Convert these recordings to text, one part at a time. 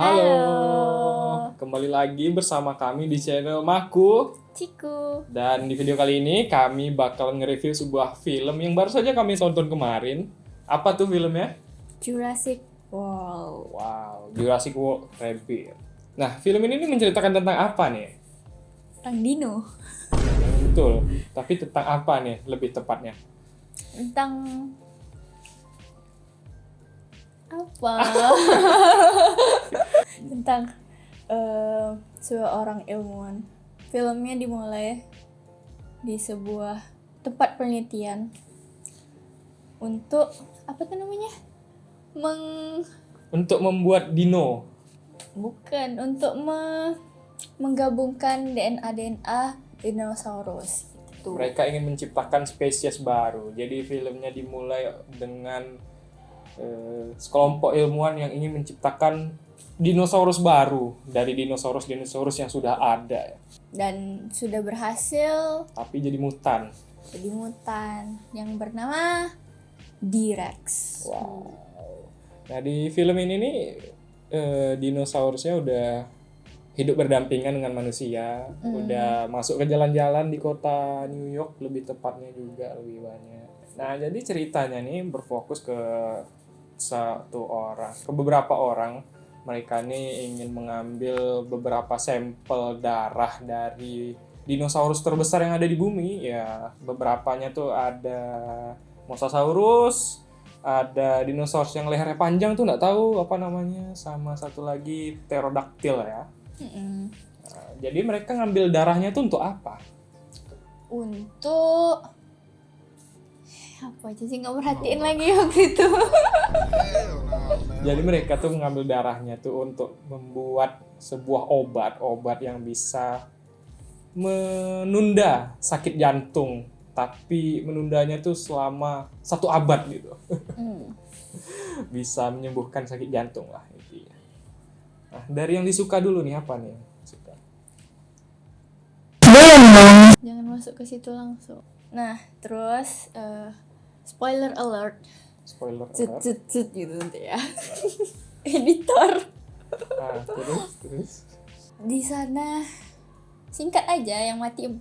Halo, kembali lagi bersama kami di channel Maku. Ciku. Dan di video kali ini kami bakal nge-review sebuah film yang baru saja kami tonton kemarin. Apa tuh filmnya? Jurassic World. Wow, Jurassic World Rebirth. Nah, film ini menceritakan tentang apa nih? Tentang dino. Betul, tapi tentang apa nih lebih tepatnya? Tentang apa? Tentang seorang ilmuwan. Filmnya dimulai di sebuah tempat penelitian untuk apa tuh namanya? Untuk membuat dino. Bukan untuk menggabungkan DNA dinosaurus gitu. Mereka ingin menciptakan spesies baru. Jadi filmnya dimulai dengan sekelompok ilmuwan yang ingin menciptakan dinosaurus baru dari dinosaurus yang sudah ada. Dan sudah berhasil Tapi jadi mutan. yang bernama T-Rex. Wow. Nah di film ini nih dinosaurusnya udah hidup berdampingan dengan manusia, udah masuk ke jalan-jalan di kota New York lebih tepatnya juga lebih banyak. Nah jadi ceritanya nih berfokus ke beberapa orang. Mereka nih ingin mengambil beberapa sampel darah dari dinosaurus terbesar yang ada di bumi. Ya beberapanya tuh ada Mosasaurus, ada dinosaurus yang lehernya panjang tuh nggak tahu apa namanya, sama satu lagi Pterodactyl ya. Nah, jadi mereka ngambil darahnya tuh untuk apa? Untuk apa aja sih, nggak perhatiin lagi waktu itu. Jadi mereka tuh mengambil darahnya tuh untuk membuat sebuah obat yang bisa menunda sakit jantung, tapi menundanya tuh selama 1 abad gitu. Bisa menyembuhkan sakit jantung lah intinya. Nah, dari yang disuka dulu nih, apa nih yang suka? Jangan masuk ke situ langsung. Nah, terus spoiler alert. Spoiler Cut alert. cut cut gitu nanti ya. Editor. Nah, terus Di sana singkat aja yang mati 4.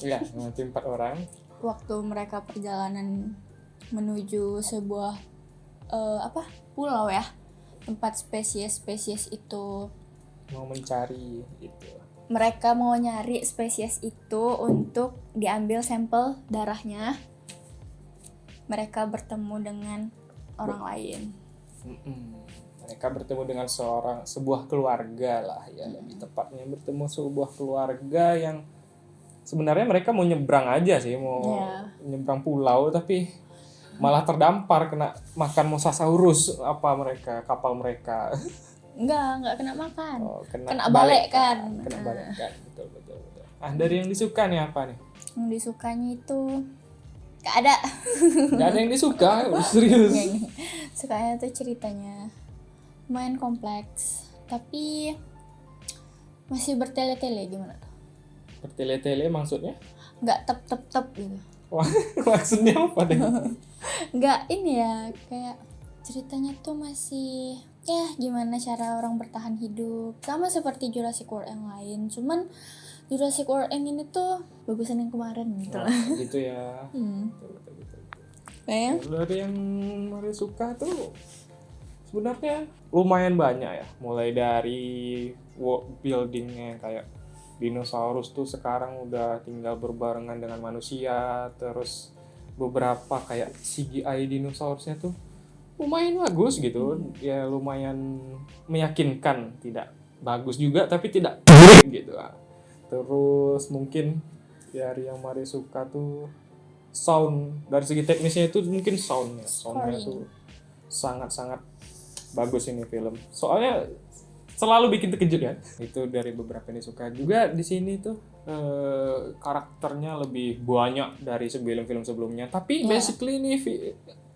ya, mati 4 orang. Waktu mereka perjalanan menuju sebuah pulau ya, tempat spesies itu Mau mencari itu. mereka mau nyari spesies itu untuk diambil sampel darahnya. Mereka bertemu dengan orang lain. Mereka bertemu dengan sebuah keluarga lah ya, lebih tepatnya bertemu sebuah keluarga yang sebenarnya mereka mau nyebrang aja sih, mau nyebrang pulau, tapi malah terdampar kena makan Mosasaurus kapal mereka. Enggak kena makan. Kena balik kan. Betul. Dari yang disuka nih apa nih? Yang disukanya itu gak ada. Gak ada yang disuka, serius. Sukanya tuh ceritanya lumayan kompleks, tapi masih bertele-tele. Gimana tuh? Bertele-tele maksudnya? Nggak tep gitu. Wah, maksudnya apa deh? Nggak ini ya, kayak ceritanya tuh masih ya gimana cara orang bertahan hidup, sama seperti Jurassic World yang lain. Cuman Jurassic World yang ini tuh bagusan yang kemarin gitu lah. Gitu ya. Betul. Kayak Dari yang Mario suka tuh sebenarnya lumayan banyak ya. Mulai dari world buildingnya, kayak dinosaurus tuh sekarang udah tinggal berbarengan dengan manusia. Terus beberapa kayak CGI dinosaurusnya tuh lumayan bagus gitu. Ya lumayan meyakinkan, tidak bagus juga tapi tidak buruk gitu. Terus mungkin dari yang Mario suka tuh sound, dari segi teknisnya itu mungkin soundnya tuh sangat-sangat bagus ini film. Soalnya selalu bikin terkejut ya. Itu dari beberapa yang disuka. Juga di sini tuh karakternya lebih banyak dari film-film sebelumnya. Tapi basically ini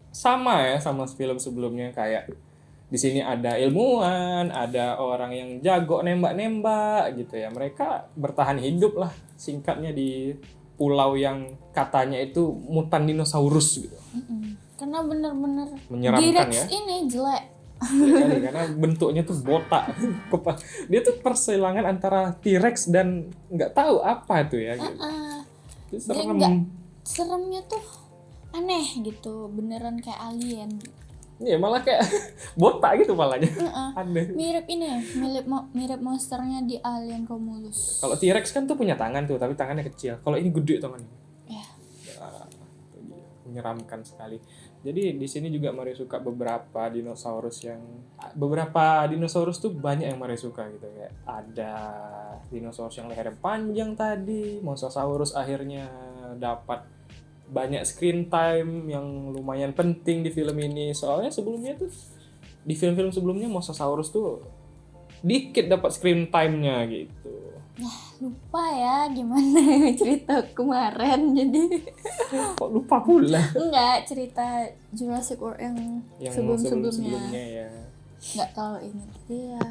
sama ya sama film sebelumnya, kayak di sini ada ilmuwan, ada orang yang jago nembak-nembak gitu ya. Mereka bertahan hidup lah singkatnya di pulau yang katanya itu mutan dinosaurus gitu. karena bener-bener Menyeramkan T-Rex ya. ini jelek. Kali karena bentuknya tuh botak. Dia tuh persilangan antara T-Rex dan nggak tahu apa tuh ya gitu. Itu Dia serem. nggak, seremnya tuh aneh gitu, beneran kayak alien. Iya malah kayak botak gitu malahnya. Aneh. Mirip ini, mirip monsternya di Alien Romulus. Kalau T-Rex kan tuh punya tangan tuh, tapi tangannya kecil. Kalau ini gede tangannya. Ya. Itu dia. Menyeramkan sekali. Jadi di sini juga Mario suka beberapa dinosaurus tuh banyak yang Mario suka gitu kayak ada dinosaurus yang lehernya panjang tadi, Mosasaurus akhirnya dapat banyak screen time yang lumayan penting di film ini. Soalnya sebelumnya tuh di film-film sebelumnya Mosasaurus tuh dikit dapat screen time-nya gitu. Lupa ya gimana cerita kemarin, jadi Kok lupa pula? enggak, cerita Jurassic World yang sebelum-sebelumnya ya. nggak tahu ini. Jadi ya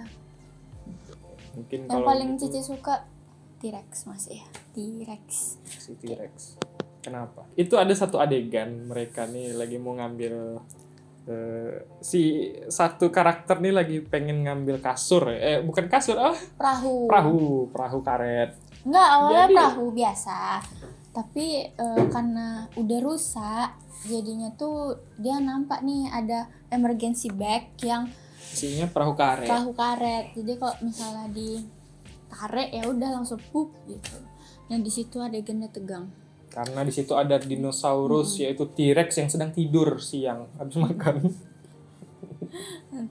Mungkin yang kalau paling gitu, Cici suka T-Rex masih ya, T-Rex. si T-Rex. Kenapa? Itu ada satu adegan mereka nih lagi mau ngambil si satu karakter nih lagi pengen ngambil kasur. Bukan kasur, perahu karet. Enggak, awalnya Jadi- perahu biasa, tapi karena udah rusak, jadinya tuh dia nampak nih ada emergency bag yang Isinya perahu karet. perahu karet. Jadi kalau misalnya ditarik ya udah langsung pup gitu. Nah di situ adegannya tegang. Karena di situ ada dinosaurus yaitu T-Rex yang sedang tidur siang habis makan.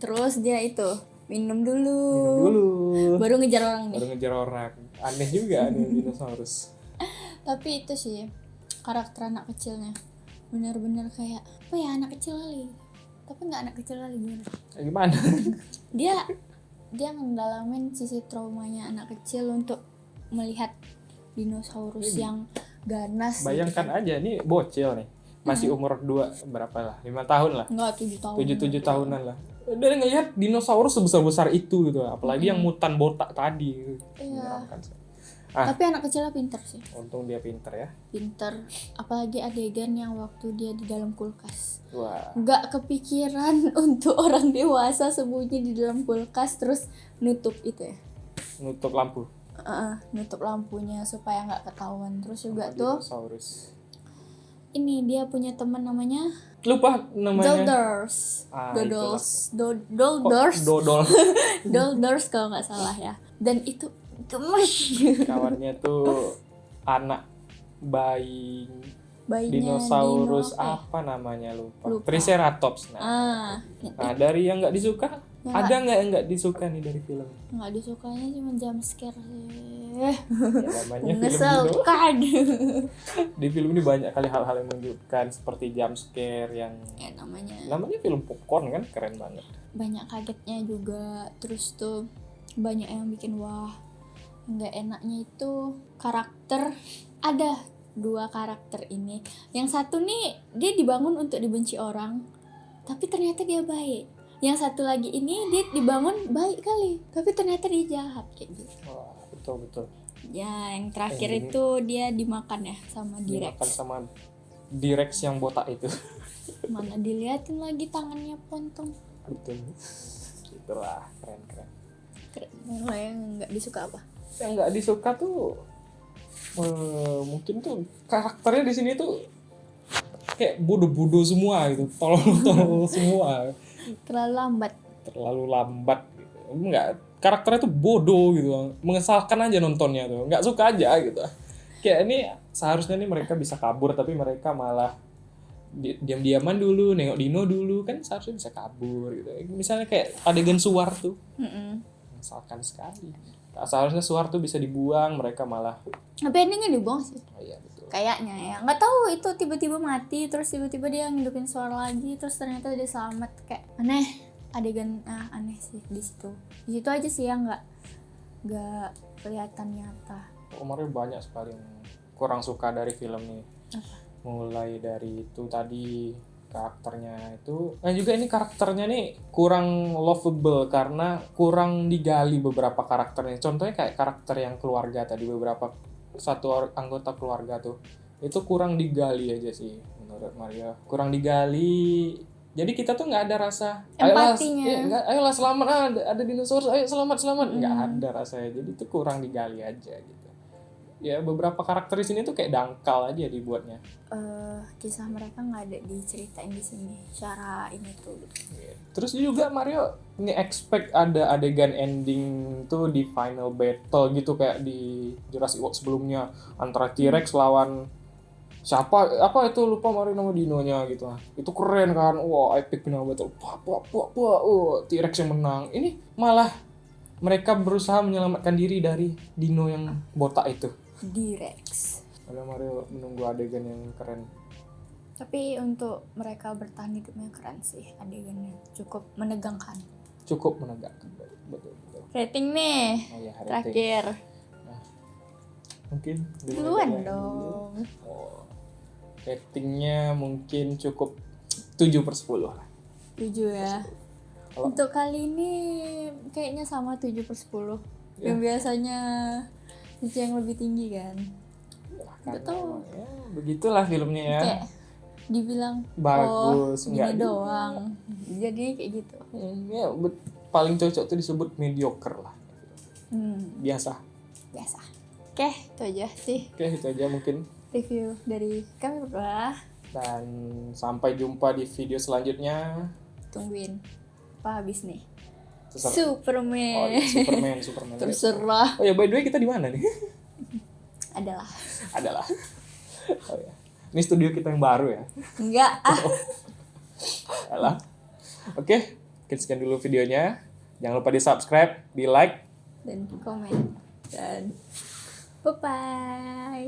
Terus dia itu minum dulu, Minum dulu. baru ngejar orang nih. Baru ngejar orang. Aneh juga nih dinosaurus. Tapi itu sih karakter anak kecilnya benar-benar kayak apa ya, anak kecil kali. Tapi nggak anak kecil kali, gimana? Gimana? Dia ngedalamin sisi traumanya anak kecil untuk melihat dinosaurus yang ganas. Bayangkan aja nih bocil nih. Masih umur berapa lah? 5 tahun lah. Enggak, 7 tahun. 7 tahunan lah. Udah ngelihat dinosaurus sebesar-besar itu gitu. Apalagi yang mutan botak tadi. Iya. Menyeramkan sih. Tapi anak kecilnya pinter sih. Untung dia pinter ya. Pinter. Apalagi adegan yang waktu dia di dalam kulkas. Wah. Nggak kepikiran untuk orang dewasa sembunyi di dalam kulkas terus nutup itu ya. Nutup lampu. Nutup lampunya supaya nggak ketahuan. Terus juga Sama tuh dinosaurus. ini dia punya teman namanya Lupa namanya. Doldors. Itulah. Doldors. Dodol. Doldors kalau nggak salah ya. Dan itu gemes. Kawannya tuh anak bayi Bayinya dinosaurus dino, apa namanya lupa. Lupa. Triceratops. Nah, dari yang nggak disuka, Yang ada nggak yang nggak disuka nih dari film? nggak disukanya cuma jump scare sih. Ya, namanya film dino. Mengesalkan. Di film ini banyak kali hal-hal yang menunjukkan seperti jump scare yang Ya namanya film popcorn kan, keren banget. banyak kagetnya juga. Terus tuh banyak yang bikin wah. Nggak enaknya itu karakter, ada 2 karakter ini. Yang satu nih dia dibangun untuk dibenci orang, tapi ternyata dia baik. Yang satu lagi ini dia dibangun baik kali, tapi ternyata dia jahat kayak gitu. Wah, betul. Ya, yang terakhir Ini itu dia dimakan ya sama T-Rex. Dimakan sama T-Rex yang botak itu. Mana diliatin lagi tangannya pontong. Betul. Itulah keren. Kalau yang nggak disuka apa? Yang nggak disuka tuh mungkin tuh karakternya di sini tuh kayak bodoh-bodoh semua gitu, tolol semua, terlalu lambat gitu. Enggak, karakternya tuh bodoh gitu, mengesalkan aja nontonnya tuh, nggak suka aja gitu. Kayak ini seharusnya nih mereka bisa kabur tapi mereka malah diam-diaman dulu, nengok dino dulu, kan seharusnya bisa kabur gitu. Misalnya kayak adegan suar tuh, mengesalkan sekali. Seharusnya suar tuh bisa dibuang, mereka malah Tapi endingnya dibuang sih. oh iya betul. Kayaknya ya, nggak tahu itu tiba-tiba mati terus tiba-tiba dia ngidupin suara lagi terus ternyata dia selamat, kayak aneh. Adegan aneh sih di situ aja sih yang nggak kelihatan nyata. Kemarin banyak sekali yang kurang suka dari film ini. Mulai dari itu tadi karakternya itu, juga ini karakternya nih kurang lovable karena kurang digali beberapa karakternya. Contohnya kayak karakter yang keluarga tadi, beberapa satu anggota keluarga tuh itu kurang digali aja sih menurut Mario. Kurang digali, Jadi kita tuh nggak ada rasa Empatinya. ayolah selamat, ada dinosaurus, ayo selamat, nggak ada rasanya. Jadi itu kurang digali aja gitu. Ya beberapa karakter di sini tuh kayak dangkal aja dibuatnya. Kisah mereka nggak ada diceritain di sini secara ini tuh gitu. Terus juga Mario nge-expect ada adegan ending tuh di final battle gitu kayak di Jurassic World sebelumnya antara T-Rex lawan siapa apa itu, lupa Mario nama dinonya gitu. Itu keren kan, wah epic final battle, T-Rex yang menang. Ini malah mereka berusaha menyelamatkan diri dari dino yang botak itu. T-Rex. Ada Mario menunggu adegan yang keren. Tapi untuk mereka bertahan hidupnya keren sih adegannya, cukup menegangkan. Cukup menegangkan, betul. Rating nih, Oh ya, rating. terakhir. Mungkin Duluan ya. dong. Oh, ratingnya mungkin cukup 7/10 lah. 7 ya. Kalau- Untuk kali ini kayaknya sama 7/10. Ya. Yang biasanya itu yang lebih tinggi kan. Karena tahu. emang, ya, begitulah filmnya ya. Kayak dibilang Bagus, gini enggak doang. Jadi kayak gitu. Ya, paling cocok tuh disebut mediocre lah. Biasa. Biasa. Oke, itu aja sih Oke, itu aja mungkin. review dari kami berdua. Dan sampai jumpa di video selanjutnya. Tungguin apa habis nih? Oh, Superman. iya, Superman. Terserah. Oh ya, by the way kita di mana nih? Adalah. Oh ya. Ini studio kita yang baru ya. Enggak. Alah. Oke, kita sekian dulu videonya. Jangan lupa di subscribe, di like, Dan komen. Dan bye bye.